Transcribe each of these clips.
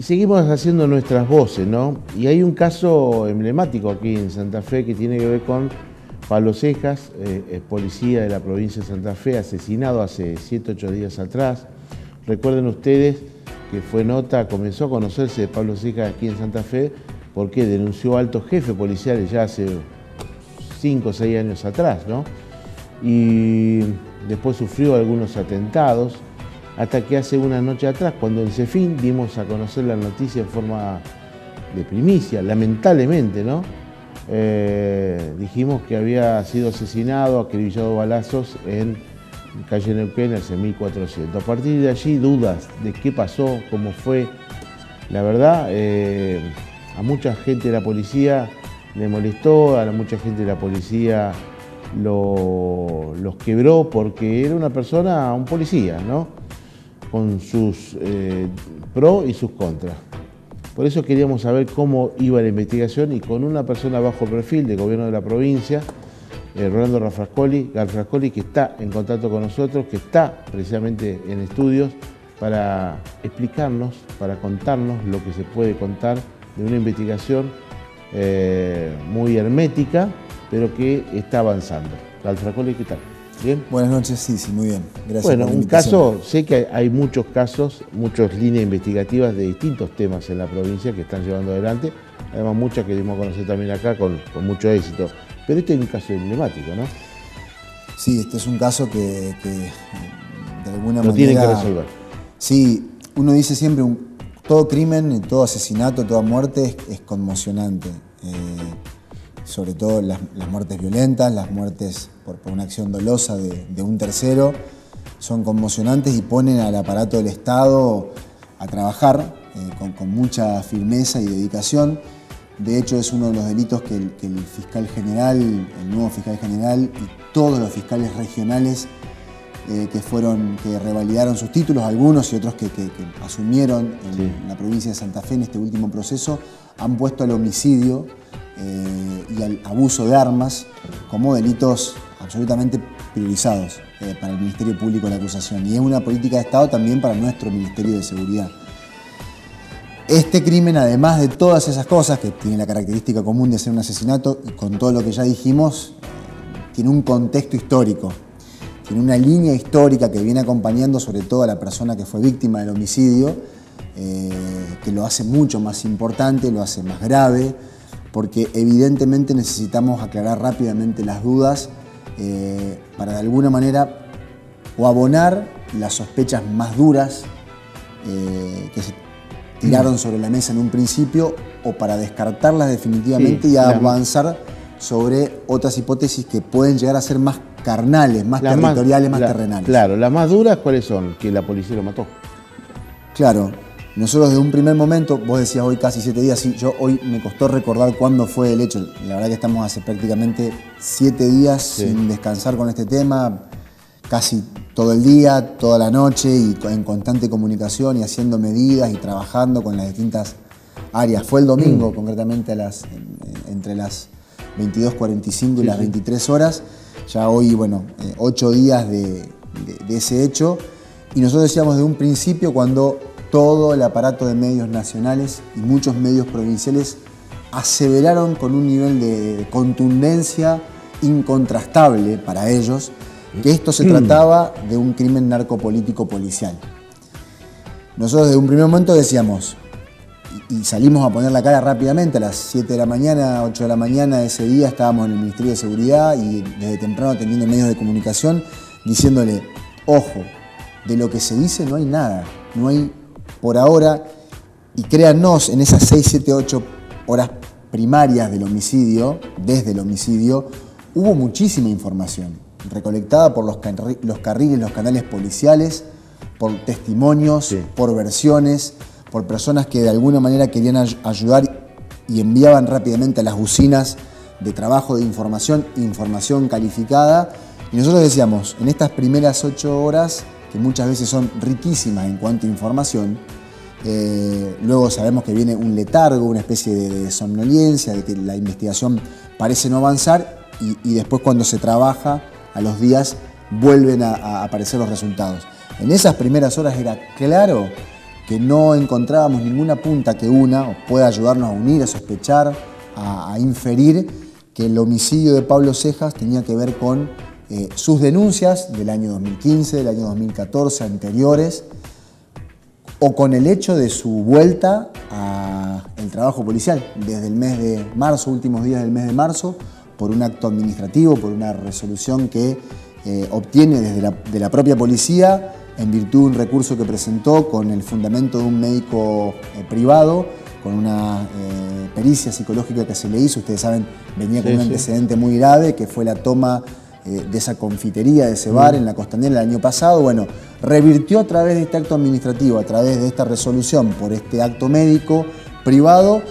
seguimos haciendo nuestras voces, ¿no? Y hay un caso emblemático aquí en Santa Fe que tiene que ver con Pablo Cejas, policía de la provincia de Santa Fe, asesinado hace 7, 8 días atrás. Recuerden ustedes que fue nota, comenzó a conocerse de Pablo Cejas aquí en Santa Fe porque denunció a altos jefes policiales ya hace 5 o 6 años atrás, ¿no? Y después sufrió algunos atentados, hasta que hace una noche atrás, cuando en Cefín dimos a conocer la noticia en forma de primicia, lamentablemente, ¿no? Dijimos que había sido asesinado, acribillado a balazos en calle Neuquén, hace 1400. A partir de allí, dudas de qué pasó, cómo fue. La verdad, a mucha gente de la policía le molestó, a mucha gente de la policía los quebró, porque era una persona, un policía, ¿no? Con sus pros y sus contras. Por eso queríamos saber cómo iba la investigación y con una persona bajo perfil del gobierno de la provincia, Rolando Garfrascoli, que está en contacto con nosotros, que está precisamente en estudios para explicarnos, para contarnos lo que se puede contar de una investigación muy hermética, pero que está avanzando. Garfrascoli, ¿qué tal? ¿Bien? Buenas noches, sí, muy bien. Gracias. Bueno, un caso, sé que hay muchos casos, muchas líneas investigativas de distintos temas en la provincia que están llevando adelante, además muchas que dimos a conocer también acá con mucho éxito. Pero este es un caso emblemático, ¿no? Sí, este es un caso que de alguna manera... Lo tienen que resolver. Sí, uno dice siempre, todo crimen, todo asesinato, toda muerte es conmocionante. Sobre todo las muertes violentas, las muertes por una acción dolosa de un tercero, son conmocionantes y ponen al aparato del Estado a trabajar con mucha firmeza y dedicación. De hecho, es uno de los delitos que el fiscal general, el nuevo fiscal general y todos los fiscales regionales que revalidaron sus títulos, algunos y otros que asumieron en la provincia de Santa Fe en este último proceso, han puesto al homicidio y al abuso de armas como delitos absolutamente priorizados para el Ministerio Público de la Acusación. Y es una política de Estado también para nuestro Ministerio de Seguridad. Este crimen, además de todas esas cosas, que tiene la característica común de ser un asesinato, y con todo lo que ya dijimos, tiene un contexto histórico, tiene una línea histórica que viene acompañando sobre todo a la persona que fue víctima del homicidio, que lo hace mucho más importante, lo hace más grave, porque evidentemente necesitamos aclarar rápidamente las dudas para de alguna manera o abonar las sospechas más duras que se tiraron sobre la mesa en un principio, o para descartarlas definitivamente y avanzar sobre otras hipótesis que pueden llegar a ser más carnales, más territoriales, más terrenales. Claro, las más duras, ¿cuáles son? Que la policía lo mató. Claro, nosotros de un primer momento, vos decías hoy casi 7 días, sí, yo hoy me costó recordar cuándo fue el hecho. La verdad que estamos hace prácticamente 7 días sin descansar con este tema, casi todo el día, toda la noche y en constante comunicación y haciendo medidas y trabajando con las distintas áreas. Fue el domingo, concretamente entre las 22:45 y las 23 horas. Ya hoy, 8 días de ese hecho. Y nosotros decíamos de un principio, cuando todo el aparato de medios nacionales y muchos medios provinciales aseveraron con un nivel de contundencia incontrastable para ellos que esto se trataba de un crimen narcopolítico policial. Nosotros desde un primer momento decíamos, y salimos a poner la cara rápidamente, a las 7 de la mañana, 8 de la mañana de ese día estábamos en el Ministerio de Seguridad y desde temprano atendiendo medios de comunicación, diciéndole, ojo, de lo que se dice no hay nada, no hay por ahora, y créannos, en esas 6, 7, 8 horas primarias del homicidio, desde el homicidio, hubo muchísima información recolectada por los carriles, los canales policiales, por testimonios, por versiones, por personas que de alguna manera querían ayudar y enviaban rápidamente a las usinas de trabajo de información calificada. Y nosotros decíamos, en estas primeras 8 horas, que muchas veces son riquísimas en cuanto a información, luego sabemos que viene un letargo, una especie de somnolencia, de que la investigación parece no avanzar y después cuando se trabaja, a los días vuelven a aparecer los resultados. En esas primeras horas era claro que que no encontrábamos ninguna punta que una o pueda ayudarnos a unir, a sospechar, a inferir que el homicidio de Pablo Cejas tenía que ver con sus denuncias del año 2015, del año 2014, anteriores, o con el hecho de su vuelta al trabajo policial desde el mes de marzo, últimos días del mes de marzo, por un acto administrativo, por una resolución que obtiene de la propia policía en virtud de un recurso que presentó con el fundamento de un médico privado, con una pericia psicológica que se le hizo. Ustedes saben, venía con un antecedente muy grave, que fue la toma de esa confitería, de ese bar en la Costanera el año pasado. Bueno, revirtió a través de este acto administrativo, a través de esta resolución por este acto médico privado,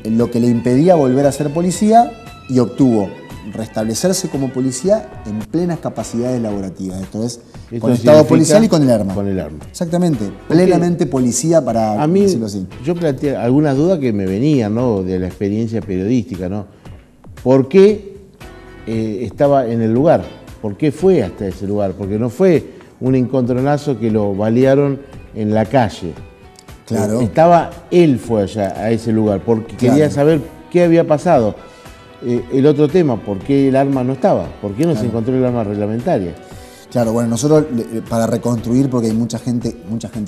lo que le impedía volver a ser policía, y obtuvo restablecerse como policía en plenas capacidades laborativas. Esto es, con estado policial y con el arma. Con el arma. Exactamente, plenamente policía, para decirlo así. Yo planteé algunas dudas que me venían, ¿no?, de la experiencia periodística, ¿no? ¿Por qué estaba en el lugar? ¿Por qué fue hasta ese lugar? Porque no fue un encontronazo que lo balearon en la calle. Claro. Él fue allá, a ese lugar, porque quería saber qué había pasado. El otro tema, ¿por qué el arma no estaba? ¿Por qué no se encontró el arma reglamentaria? Claro, bueno, nosotros para reconstruir, porque hay mucha gente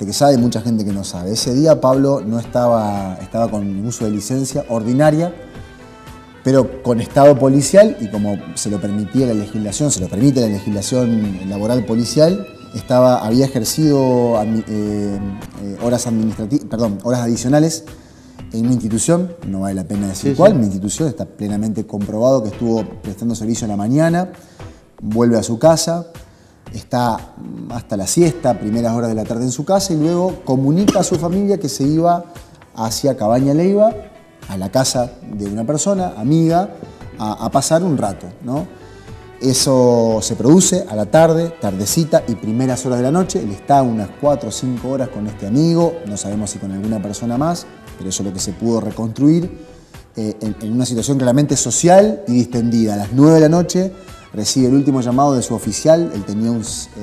que sabe, mucha gente que no sabe. Ese día Pablo no estaba con uso de licencia ordinaria, pero con estado policial, y como se lo permitía la legislación, se lo permite la legislación laboral policial, había ejercido horas adicionales en una institución, no vale la pena decir cuál, una institución, está plenamente comprobado que estuvo prestando servicio en la mañana, vuelve a su casa, está hasta la siesta, primeras horas de la tarde en su casa, y luego comunica a su familia que se iba hacia Cabaña Leiva, a la casa de una persona, amiga, a pasar un rato, ¿no? Eso se produce a la tarde, tardecita y primeras horas de la noche. Él está unas 4 o 5 horas con este amigo, no sabemos si con alguna persona más, pero eso es lo que se pudo reconstruir, en una situación claramente social y distendida. A las 9 de la noche recibe el último llamado de su oficial. Él tenía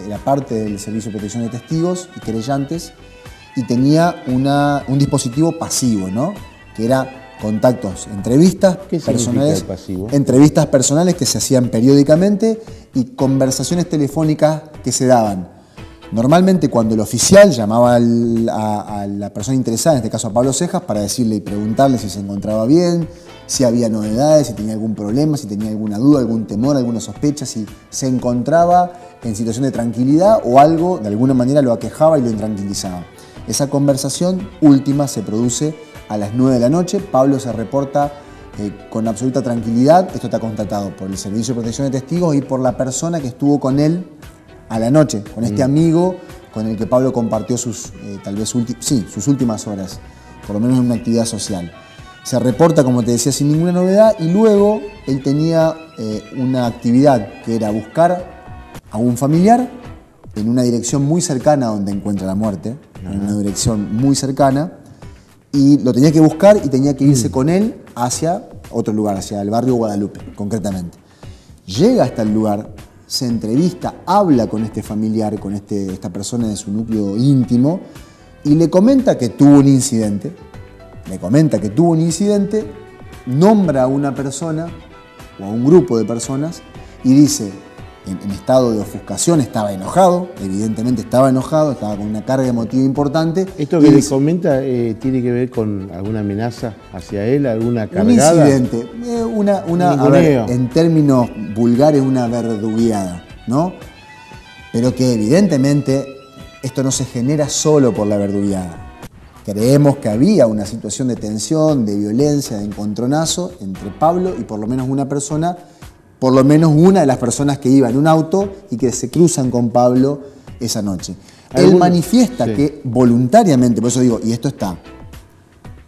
era parte del Servicio de Protección de Testigos y Querellantes, y tenía un dispositivo pasivo, ¿no?, que era contactos, entrevistas personales, entrevistas personales que se hacían periódicamente y conversaciones telefónicas que se daban. Normalmente cuando el oficial llamaba a la persona interesada, en este caso a Pablo Cejas, para decirle y preguntarle si se encontraba bien, si había novedades, si tenía algún problema, si tenía alguna duda, algún temor, alguna sospecha, si se encontraba en situación de tranquilidad o algo de alguna manera lo aquejaba y lo intranquilizaba. Esa conversación última se produce a las 9 de la noche. Pablo se reporta con absoluta tranquilidad. Esto está constatado por el Servicio de Protección de Testigos y por la persona que estuvo con él a la noche, con este amigo con el que Pablo compartió sus últimas horas, por lo menos en una actividad social. Se reporta, como te decía, sin ninguna novedad, y luego él tenía una actividad que era buscar a un familiar en una dirección muy cercana a donde encuentra la muerte, en una dirección muy cercana, y lo tenía que buscar y tenía que irse con él hacia otro lugar, hacia el barrio Guadalupe, concretamente. Llega hasta el lugar, se entrevista, habla con este familiar, con esta persona de su núcleo íntimo, y le comenta que tuvo un incidente, nombra a una persona o a un grupo de personas y dice, en estado de ofuscación, estaba enojado, evidentemente estaba enojado, estaba con una carga emotiva importante. ¿Esto que le comenta tiene que ver con alguna amenaza hacia él, alguna cargada? Un incidente, en términos vulgares, una verdugueada, ¿no? Pero que evidentemente esto no se genera solo por la verdugueada. Creemos que había una situación de tensión, de violencia, de encontronazo entre Pablo y por lo menos una de las personas que iba en un auto y que se cruzan con Pablo esa noche. Él manifiesta que voluntariamente, por eso digo, y esto está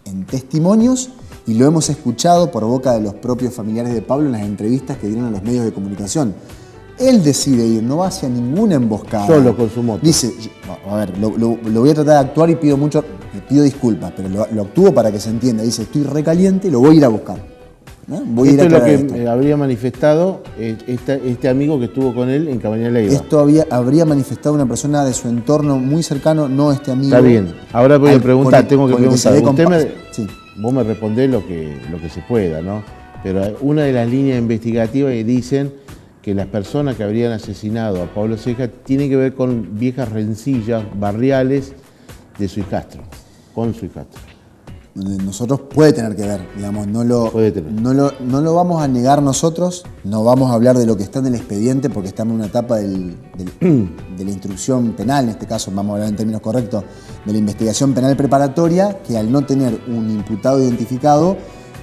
en testimonios y lo hemos escuchado por boca de los propios familiares de Pablo en las entrevistas que dieron a los medios de comunicación. Él decide ir, no va hacia ninguna emboscada. Solo con su moto. Dice, a ver, lo voy a tratar de actuar y pido disculpas, pero lo actúo para que se entienda. Dice, estoy recaliente, lo voy a ir a buscar. Voy a ir esto a es lo que esto. habría manifestado este amigo que estuvo con él en Cabaña Leiva. Esto habría manifestado una persona de su entorno muy cercano, no este amigo. Está bien. Ahora voy a preguntar, tengo que preguntar. Sí. Vos me respondés lo que se pueda, ¿no? Pero una de las líneas investigativas dicen que las personas que habrían asesinado a Pablo Cejas tienen que ver con viejas rencillas barriales de su hijastro, con su hijastro. Nosotros puede tener que ver, digamos, no lo vamos a negar nosotros, no vamos a hablar de lo que está en el expediente porque estamos en una etapa de la instrucción penal, en este caso vamos a hablar en términos correctos, de la investigación penal preparatoria, que al no tener un imputado identificado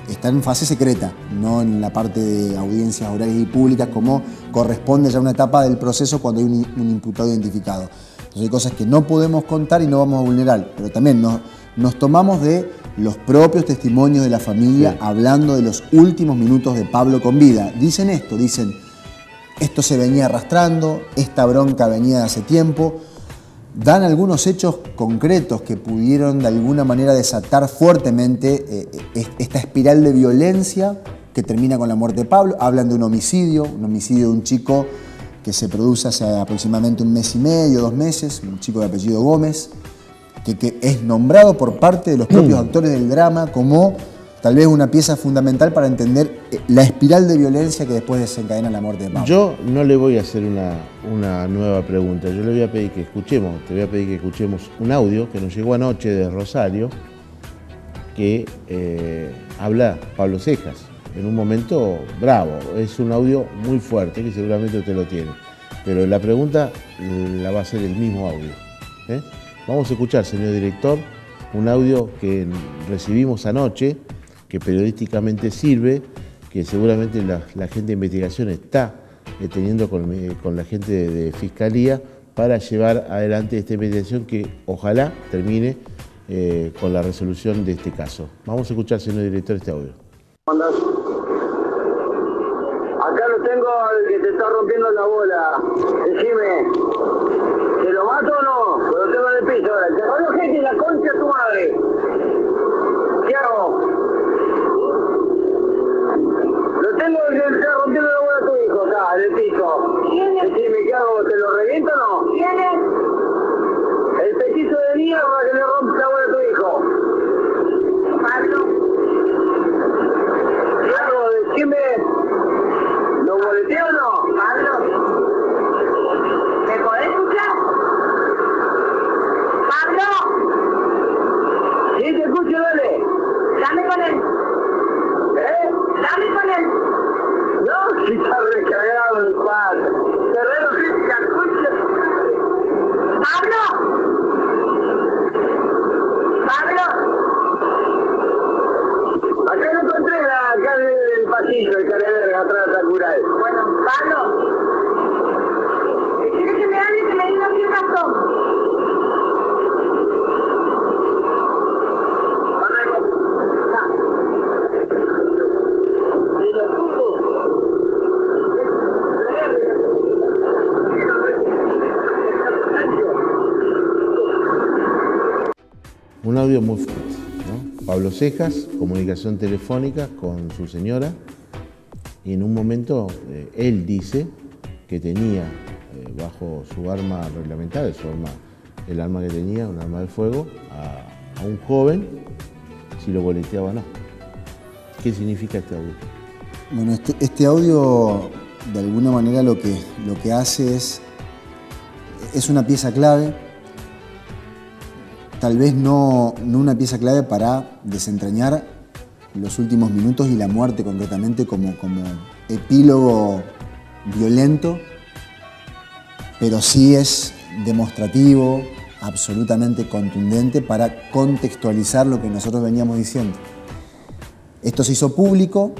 está en fase secreta, no en la parte de audiencias orales y públicas como corresponde ya a una etapa del proceso cuando hay un imputado identificado. Entonces hay cosas que no podemos contar y no vamos a vulnerar, pero también nos tomamos de los propios testimonios de la familia, sí, hablando de los últimos minutos de Pablo con vida. Dicen esto se venía arrastrando, esta bronca venía de hace tiempo. Dan algunos hechos concretos que pudieron de alguna manera desatar fuertemente esta espiral de violencia que termina con la muerte de Pablo. Hablan de un homicidio de un chico que se produce hace aproximadamente 1 mes y medio, 2 meses, un chico de apellido Gómez, que es nombrado por parte de los propios actores del drama como tal vez una pieza fundamental para entender la espiral de violencia que después desencadena la muerte de Pablo. Yo no le voy a hacer una nueva pregunta, yo le voy a pedir que escuchemos un audio que nos llegó anoche de Rosario que habla Pablo Cejas en un momento bravo. Es un audio muy fuerte que seguramente usted lo tiene, pero la pregunta la va a hacer el mismo audio. Vamos a escuchar, señor director, un audio que recibimos anoche, que periodísticamente sirve, que seguramente la gente de investigación está teniendo con la gente de Fiscalía para llevar adelante esta investigación que ojalá termine con la resolución de este caso. Vamos a escuchar, señor director, este audio. Acá lo tengo al que te está rompiendo la bola. Decime, ¿te lo mato o no? Lo tengo en el piso ahora. Te jodió gente la concha de tu madre. ¿Qué hago? Lo tengo el que te está rompiendo la bola a tu hijo, acá, en el piso. Decime, ¿qué hago? ¿Te lo reviento o no? ¿Quién es? El petizo de mierda que le rompe la bola a tu hijo. Pablo. ¿Qué hago? Decime. ¿Lo boleteo o no? Pablo. ¿Me podés escuchar? ¡Pablo! Sí, te escucho, dale. Dame con él. Dame con él. No, si está recargado el padre. Terreno crítica, escucha. ¡Pablo! ¡Pablo! Acá lo encontré, acá en el pasillo, el careverga, atrás de Sakurai. Bueno, Pablo. ¿Quieres que me hable y que me diga qué pasó? Un audio muy fuerte, ¿no? Pablo Cejas, comunicación telefónica con su señora, y en un momento él dice que tenía bajo su arma reglamentaria, el arma que tenía, un arma de fuego, a un joven, si lo boleteaba o no. ¿Qué significa este audio? Bueno, este audio de alguna manera lo que hace es una pieza clave, tal vez no una pieza clave para desentrañar los últimos minutos y la muerte concretamente como epílogo violento, pero sí es demostrativo, absolutamente contundente para contextualizar lo que nosotros veníamos diciendo. Esto se hizo público,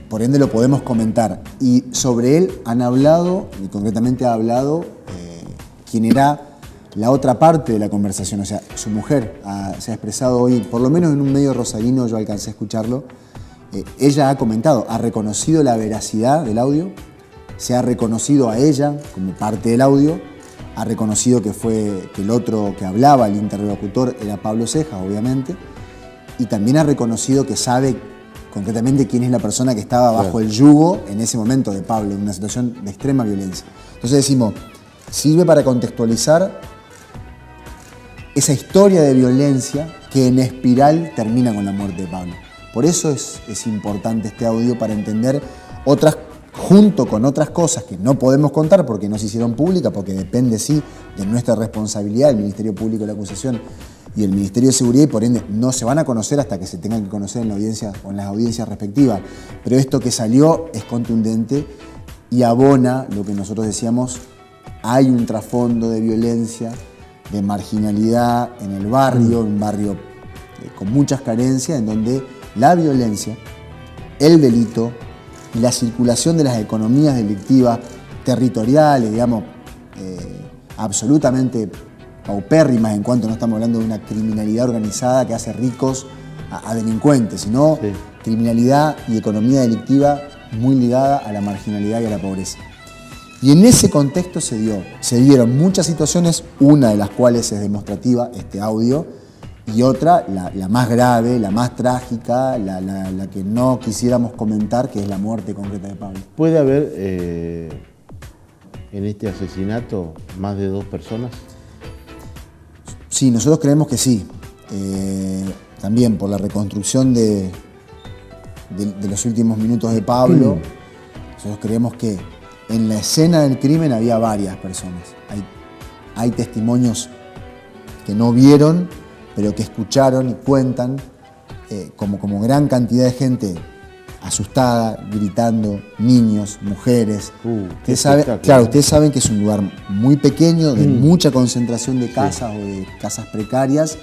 por ende lo podemos comentar, y sobre él han hablado, y concretamente ha hablado quien era la otra parte de la conversación, o sea, su mujer se ha expresado hoy, por lo menos en un medio rosarino yo alcancé a escucharlo. Ella ha comentado, ha reconocido la veracidad del audio, se ha reconocido a ella como parte del audio, ha reconocido que el otro que hablaba, el interlocutor, era Pablo Cejas, obviamente, y también ha reconocido que sabe concretamente quién es la persona que estaba bajo el yugo en ese momento de Pablo, en una situación de extrema violencia. Entonces decimos, sirve para contextualizar esa historia de violencia que en espiral termina con la muerte de Pablo. Por eso es importante este audio para entender otras, junto con otras cosas que no podemos contar porque no se hicieron públicas, porque depende sí de nuestra responsabilidad, el Ministerio Público de la Acusación y el Ministerio de Seguridad, y por ende no se van a conocer hasta que se tengan que conocer en la audiencia o en las audiencias respectivas. Pero esto que salió es contundente y abona lo que nosotros decíamos, hay un trasfondo de violencia, de marginalidad en el barrio, un barrio con muchas carencias, en donde la violencia, el delito y la circulación de las economías delictivas territoriales, digamos, absolutamente paupérrimas en cuanto no estamos hablando de una criminalidad organizada que hace ricos a delincuentes, sino criminalidad y economía delictiva muy ligada a la marginalidad y a la pobreza. Y en ese contexto se dieron muchas situaciones, una de las cuales es demostrativa, este audio, y otra, la más grave, la más trágica, la que no quisiéramos comentar, que es la muerte concreta de Pablo. ¿Puede haber en este asesinato más de 2 personas? Sí, nosotros creemos que sí. También por la reconstrucción de los últimos minutos de Pablo, nosotros creemos que en la escena del crimen había varias personas. Hay testimonios que no vieron, pero que escucharon y cuentan como gran cantidad de gente asustada, gritando, niños, mujeres. Ustedes saben que es un lugar muy pequeño, de mucha concentración de casas o de casas precarias,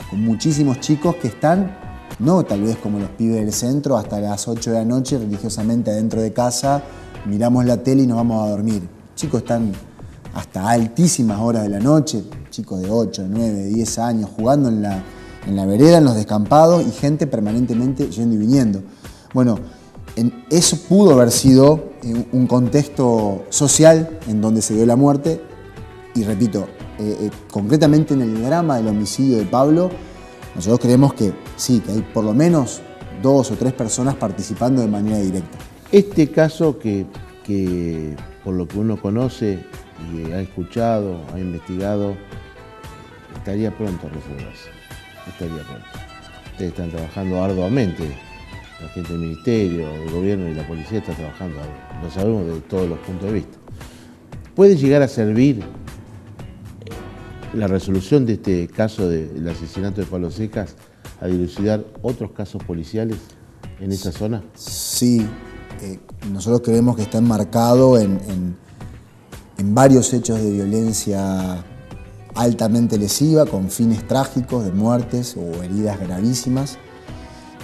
con muchísimos chicos que están, no tal vez como los pibes del centro, hasta las 8 de la noche religiosamente adentro de casa, miramos la tele y nos vamos a dormir. Chicos están hasta altísimas horas de la noche, chicos de 8, 9, 10 años, jugando en la vereda, en los descampados, y gente permanentemente yendo y viniendo. Bueno, eso pudo haber sido un contexto social en donde se dio la muerte, y repito, concretamente en el drama del homicidio de Pablo, nosotros creemos que sí, que hay por lo menos 2 o 3 personas participando de manera directa. Este caso que por lo que uno conoce y ha escuchado, ha investigado, estaría pronto a resolverse. Estaría pronto. Ustedes están trabajando arduamente. La gente del Ministerio, el Gobierno y la Policía están trabajando, lo sabemos de todos los puntos de vista. ¿Puede llegar a servir la resolución de este caso del asesinato de Pablo Cejas a dilucidar otros casos policiales en esa zona? Sí. Nosotros creemos que está enmarcado en varios hechos de violencia altamente lesiva, con fines trágicos de muertes o heridas gravísimas,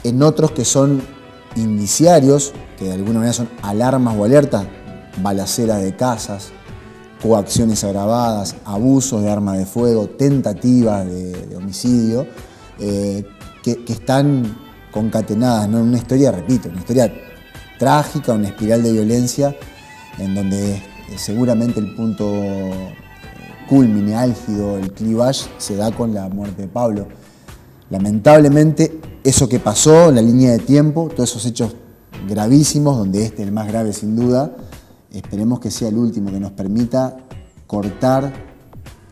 en otros que son indiciarios, que de alguna manera son alarmas o alertas, balaceras de casas, coacciones agravadas, abusos de arma de fuego, tentativas de homicidio, que están concatenadas, ¿no? En una historia, repito, una historia trágica, una espiral de violencia en donde seguramente el punto culmine, álgido, el clivage, se da con la muerte de Pablo. Lamentablemente, eso que pasó en la línea de tiempo, todos esos hechos gravísimos, donde este es el más grave sin duda, esperemos que sea el último que nos permita cortar,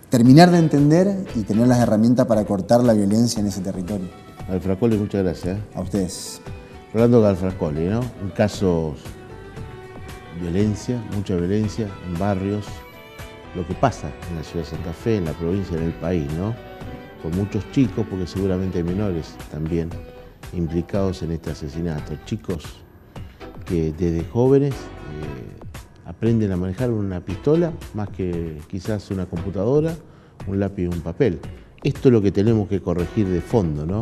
terminar de entender y tener las herramientas para cortar la violencia en ese territorio. Galfracoli, muchas gracias. A ustedes. Rolando Galfracoli, ¿no? Un caso de violencia, mucha violencia en barrios, lo que pasa en la ciudad de Santa Fe, en la provincia, en el país, ¿no? Con muchos chicos, porque seguramente hay menores también implicados en este asesinato. Chicos que desde jóvenes aprenden a manejar una pistola más que quizás una computadora, un lápiz y un papel. Esto es lo que tenemos que corregir de fondo, ¿no?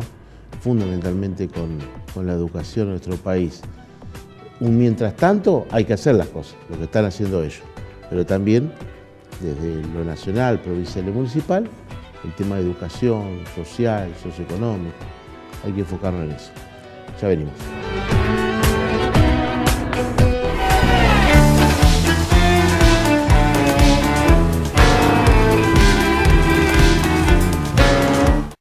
Fundamentalmente con la educación en nuestro país. Mientras tanto, hay que hacer las cosas, lo que están haciendo ellos, pero también desde lo nacional, provincial y municipal, el tema de educación social, socioeconómico, hay que enfocarnos en eso. Ya venimos.